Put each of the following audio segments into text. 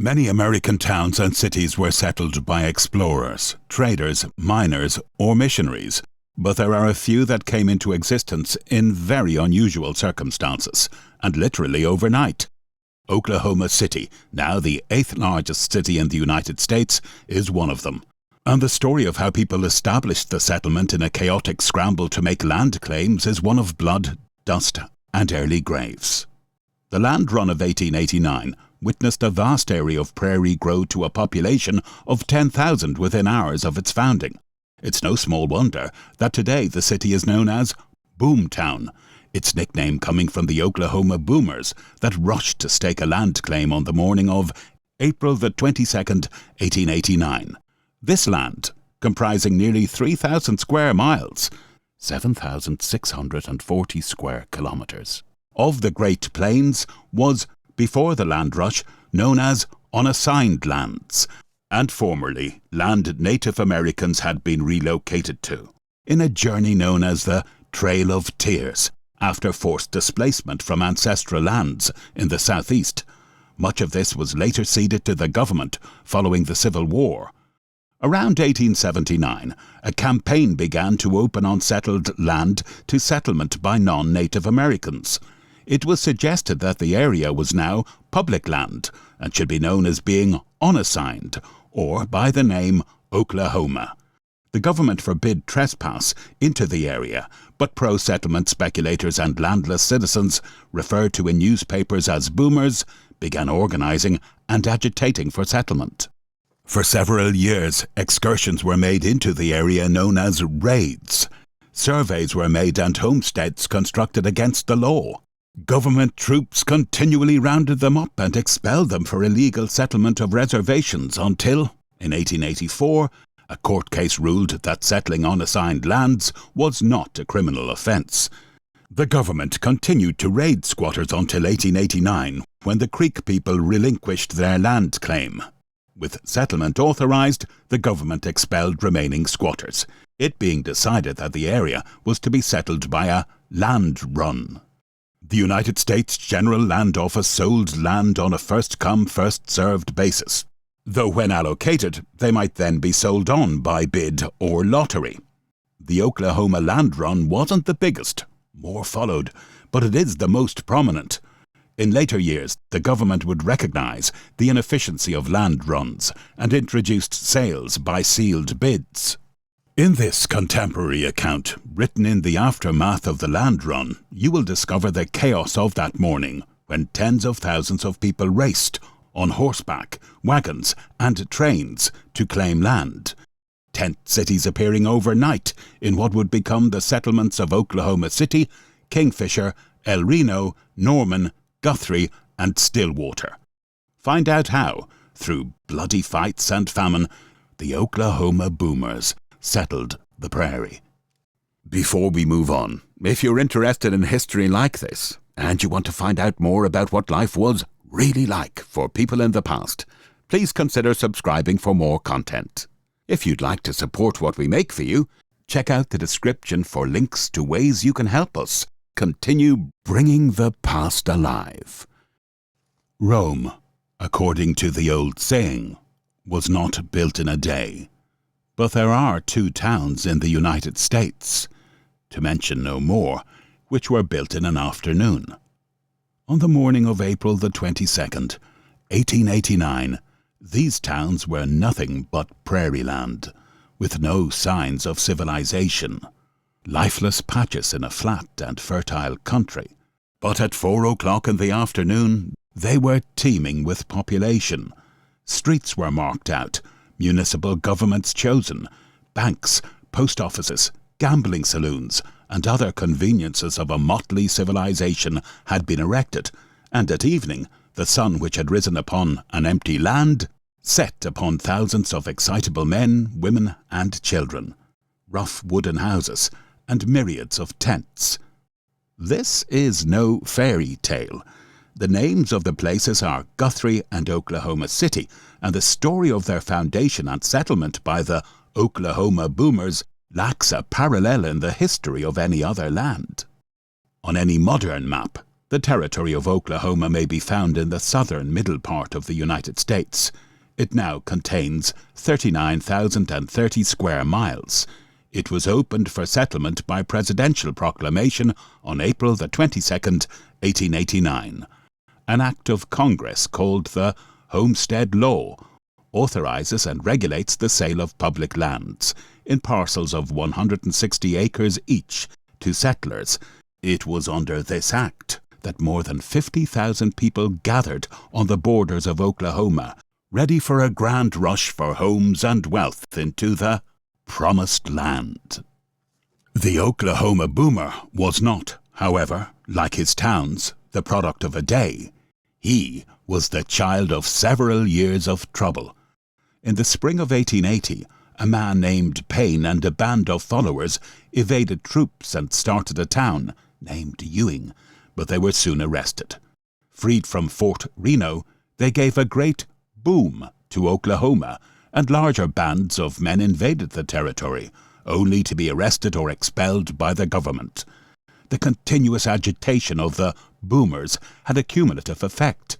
Many American towns and cities were settled by explorers, traders, miners, or missionaries, but there are a few that came into existence in very unusual circumstances, and literally overnight. Oklahoma City, now the 8th largest city in the United States, is one of them. And the story of how people established the settlement in a chaotic scramble to make land claims is one of blood, dust, and early graves. The land run of 1889 witnessed a vast area of prairie grow to a population of 10,000 within hours of its founding. It's no small wonder that today the city is known as Boomtown, its nickname coming from the Oklahoma boomers that rushed to stake a land claim on the morning of April the 22nd, 1889. This land, comprising nearly 3,000 square miles, 7,640 square kilometers, of the Great Plains, was, before the land rush, known as unassigned lands, and formerly land Native Americans had been relocated to, in a journey known as the Trail of Tears, after forced displacement from ancestral lands in the southeast. Much of this was later ceded to the government following the Civil War. Around 1879, a campaign began to open unsettled land to settlement by non-Native Americans. It was suggested that the area was now public land and should be known as being unassigned, or by the name Oklahoma. The government forbid trespass into the area, but pro-settlement speculators and landless citizens, referred to in newspapers as boomers, began organizing and agitating for settlement. For several years, excursions were made into the area known as raids. Surveys were made and homesteads constructed against the law. Government troops continually rounded them up and expelled them for illegal settlement of reservations until, in 1884, a court case ruled that settling unassigned lands was not a criminal offence. The government continued to raid squatters until 1889, when the Creek people relinquished their land claim. With settlement authorized, the government expelled remaining squatters, it being decided that the area was to be settled by a land run. The United States General Land Office sold land on a first-come, first-served basis, though when allocated, they might then be sold on by bid or lottery. The Oklahoma land run wasn't the biggest, more followed, but it is the most prominent. In later years, the government would recognize the inefficiency of land runs and introduced sales by sealed bids. In this contemporary account, written in the aftermath of the land run, you will discover the chaos of that morning when tens of thousands of people raced on horseback, wagons, and trains to claim land. Tent cities appearing overnight in what would become the settlements of Oklahoma City, Kingfisher, Reno, Norman, Guthrie and Stillwater. Find out how, through bloody fights and famine, the Oklahoma boomers settled the prairie. Before we move on, if you're interested in history like this, and you want to find out more about what life was really like for people in the past, please consider subscribing for more content. If you'd like to support what we make for you, check out the description for links to ways you can help us continue bringing the past alive. Rome, according to the old saying, was not built in a day. But there are 2 towns in the United States, to mention no more, which were built in an afternoon. On the morning of April the 22nd, 1889, these towns were nothing but prairie land, with no signs of civilization. Lifeless patches in a flat and fertile country. But at 4 o'clock in the afternoon, they were teeming with population. Streets were marked out, municipal governments chosen, banks, post offices, gambling saloons, and other conveniences of a motley civilization had been erected, and at evening, the sun which had risen upon an empty land set upon thousands of excitable men, women, and children. Rough wooden houses, and myriads of tents. This is no fairy tale. The names of the places are Guthrie and Oklahoma City, and the story of their foundation and settlement by the Oklahoma boomers lacks a parallel in the history of any other land. On any modern map, The territory of Oklahoma may be found in the southern middle part of the United States. It now contains 39,030 square miles. It was opened for settlement by presidential proclamation on April the 22nd, 1889. An act of Congress called the Homestead Law authorizes and regulates the sale of public lands in parcels of 160 acres each to settlers. It was under this act that more than 50,000 people gathered on the borders of Oklahoma, ready for a grand rush for homes and wealth into the Promised Land. The Oklahoma boomer was not, however, like his towns, the product of a day. He was the child of several years of trouble. In the spring of 1880, a man named Payne and a band of followers evaded troops and started a town named Ewing, but they were soon arrested. Freed from Fort Reno, they gave a great boom to Oklahoma, and larger bands of men invaded the territory, only to be arrested or expelled by the government. The continuous agitation of the boomers had a cumulative effect.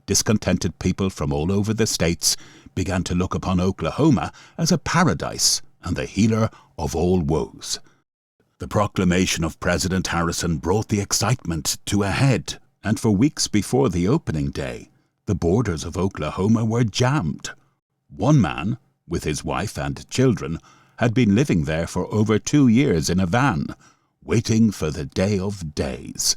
Discontented people from all over the states began to look upon Oklahoma as a paradise and the healer of all woes. The proclamation of President Harrison brought the excitement to a head, and for weeks before the opening day, the borders of Oklahoma were jammed. One man, with his wife and children, had been living there for over 2 years in a van, waiting for the day of days.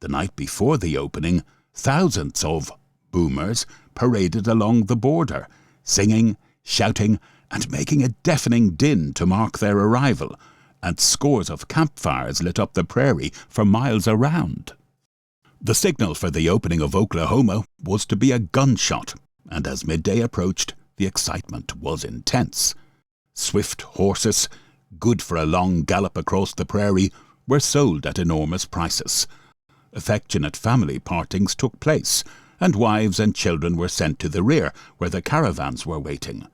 The night before the opening, thousands of boomers paraded along the border, singing, shouting, and making a deafening din to mark their arrival, and scores of campfires lit up the prairie for miles around. The signal for the opening of Oklahoma was to be a gunshot, and as midday approached, the excitement was intense. Swift horses, good for a long gallop across the prairie, were sold at enormous prices. Affectionate family partings took place, and wives and children were sent to the rear, where the caravans were waiting.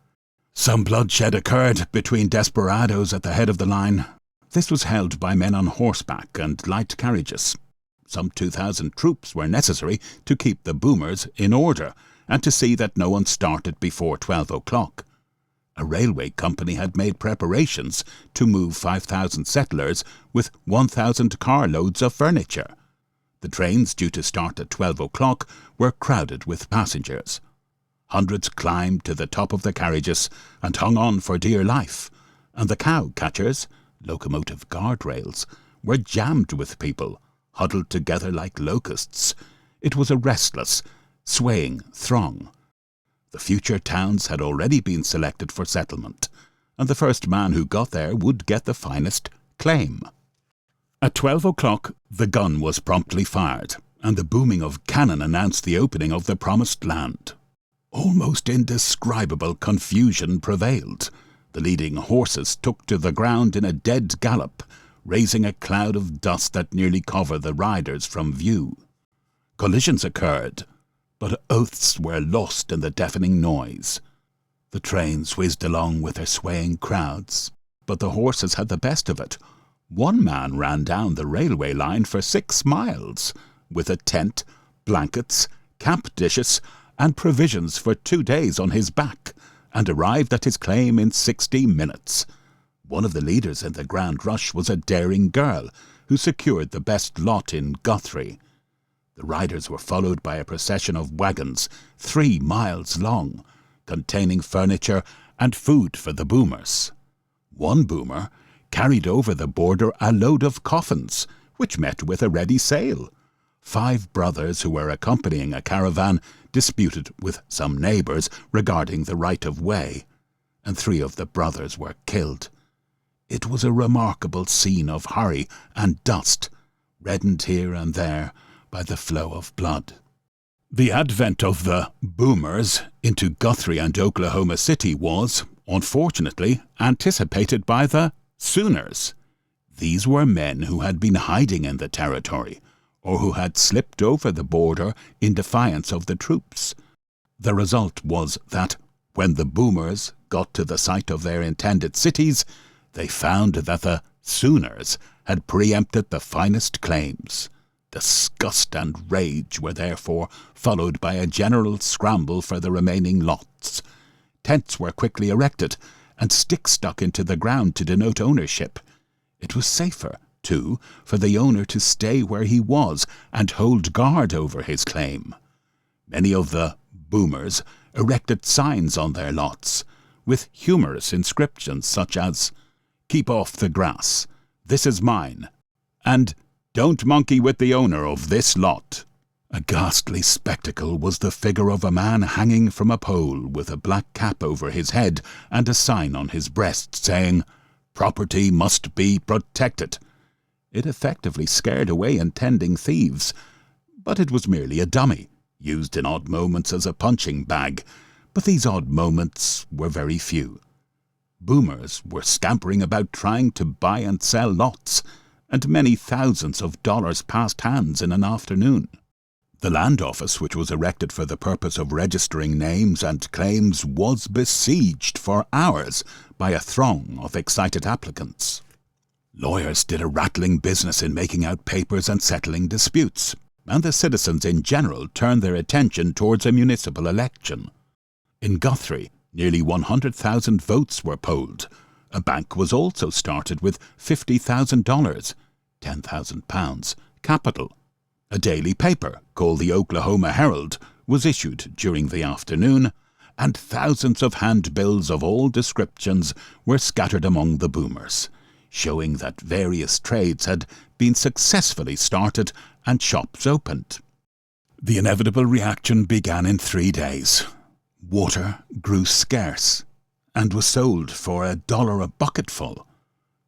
Some bloodshed occurred between desperadoes at the head of the line. This was held by men on horseback and light carriages. Some 2,000 troops were necessary to keep the boomers in order, and to see that no one started before 12 o'clock. A railway company had made preparations to move 5,000 settlers with 1,000 carloads of furniture. The trains due to start at 12 o'clock were crowded with passengers. Hundreds climbed to the top of the carriages and hung on for dear life, and the cow catchers, locomotive guardrails, were jammed with people, huddled together like locusts. It was a restless, swaying throng. The future towns had already been selected for settlement, and the first man who got there would get the finest claim. At 12 o'clock, the gun was promptly fired, and the booming of cannon announced the opening of the Promised Land. Almost indescribable confusion prevailed. The leading horses took to the ground in a dead gallop, raising a cloud of dust that nearly covered the riders from view. Collisions occurred, but oaths were lost in the deafening noise. The trains whizzed along with their swaying crowds, but the horses had the best of it. One man ran down the railway line for 6 miles, with a tent, blankets, camp dishes, and provisions for 2 days on his back, and arrived at his claim in 60 minutes. One of the leaders in the grand rush was a daring girl, who secured the best lot in Guthrie. The riders were followed by a procession of wagons 3 miles long, containing furniture and food for the boomers. One boomer carried over the border a load of coffins, which met with a ready sale. 5 brothers who were accompanying a caravan disputed with some neighbours regarding the right of way, and 3 of the brothers were killed. It was a remarkable scene of hurry and dust, reddened here and there by the flow of blood. The advent of the boomers into Guthrie and Oklahoma City was, unfortunately, anticipated by the Sooners. These were men who had been hiding in the territory, or who had slipped over the border in defiance of the troops. The result was that, when the boomers got to the site of their intended cities, they found that the Sooners had preempted the finest claims. Disgust and rage were therefore followed by a general scramble for the remaining lots. Tents were quickly erected, and sticks stuck into the ground to denote ownership. It was safer, too, for the owner to stay where he was and hold guard over his claim. Many of the boomers erected signs on their lots, with humorous inscriptions such as, "Keep off the grass," "This is mine," and "Don't monkey with the owner of this lot." A ghastly spectacle was the figure of a man hanging from a pole with a black cap over his head and a sign on his breast saying, "Property must be protected." It effectively scared away intending thieves, but it was merely a dummy, used in odd moments as a punching bag, but these odd moments were very few. Boomers were scampering about trying to buy and sell lots, and many thousands of dollars passed hands in an afternoon. The land office, which was erected for the purpose of registering names and claims, was besieged for hours by a throng of excited applicants. Lawyers did a rattling business in making out papers and settling disputes, and the citizens in general turned their attention towards a municipal election. In Guthrie, nearly 100,000 votes were polled. A bank was also started with $50,000, £10,000, capital. A daily paper, called the Oklahoma Herald, was issued during the afternoon, and thousands of handbills of all descriptions were scattered among the boomers, showing that various trades had been successfully started and shops opened. The inevitable reaction began in 3 days. Water grew scarce and was sold for $1 a bucketful.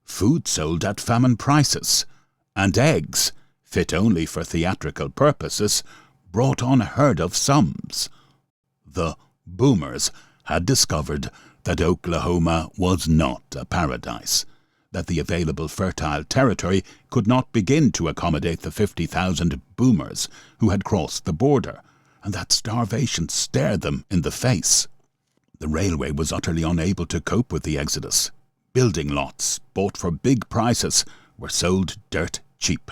Food sold at famine prices, and eggs, fit only for theatrical purposes, brought unheard-of sums. The boomers had discovered that Oklahoma was not a paradise, that the available fertile territory could not begin to accommodate the 50,000 boomers who had crossed the border, and that starvation stared them in the face. The railway was utterly unable to cope with the exodus. Building lots, bought for big prices, were sold dirt cheap.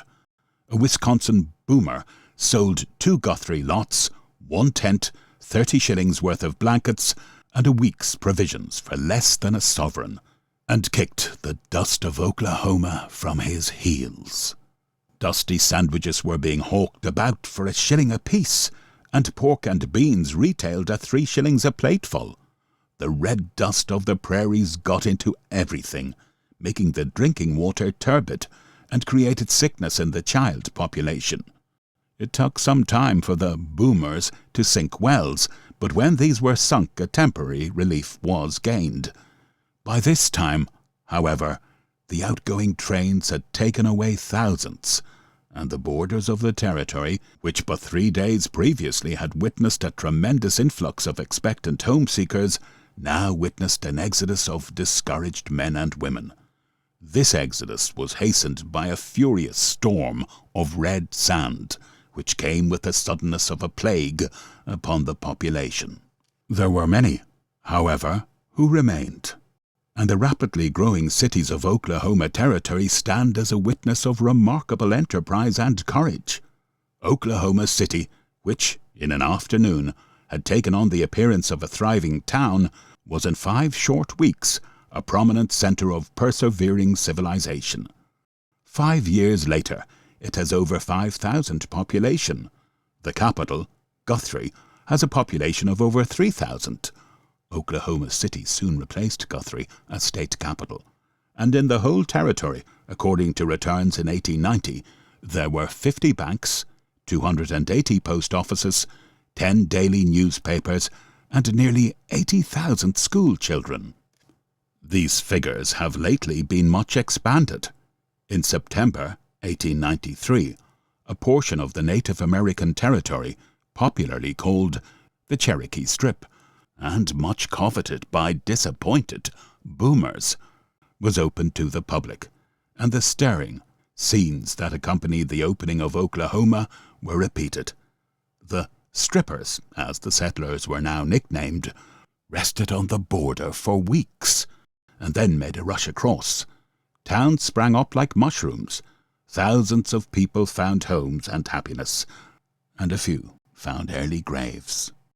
A Wisconsin boomer sold 2 Guthrie lots, 1 tent, 30 shillings worth of blankets, and a week's provisions for less than a sovereign, and kicked the dust of Oklahoma from his heels. Dusty sandwiches were being hawked about for $1 apiece, and pork and beans retailed at 3 shillings a plateful. The red dust of the prairies got into everything, making the drinking water turbid, and created sickness in the child population. It took some time for the boomers to sink wells, but when these were sunk a temporary relief was gained. By this time, however, the outgoing trains had taken away thousands, and the borders of the territory, which but 3 days previously had witnessed a tremendous influx of expectant home-seekers, now witnessed an exodus of discouraged men and women. This exodus was hastened by a furious storm of red sand, which came with the suddenness of a plague upon the population. There were many, however, who remained, and the rapidly growing cities of Oklahoma Territory stand as a witness of remarkable enterprise and courage. Oklahoma City, which, in an afternoon, had taken on the appearance of a thriving town, was in 5 short weeks a prominent center of persevering civilization. 5 years later, it has over 5,000 population. The capital, Guthrie, has a population of over 3,000. Oklahoma City soon replaced Guthrie as state capital, and in the whole territory, according to returns in 1890, there were 50 banks, 280 post offices, 10 daily newspapers, and nearly 80,000 school children. These figures have lately been much expanded. In September 1893, a portion of the Native American territory, popularly called the Cherokee Strip, and much coveted by disappointed boomers, was opened to the public, and the stirring scenes that accompanied the opening of Oklahoma were repeated. The strippers, as the settlers were now nicknamed, rested on the border for weeks, and then made a rush across. Towns sprang up like mushrooms. thousands of people found homes and happiness, and a few found early graves.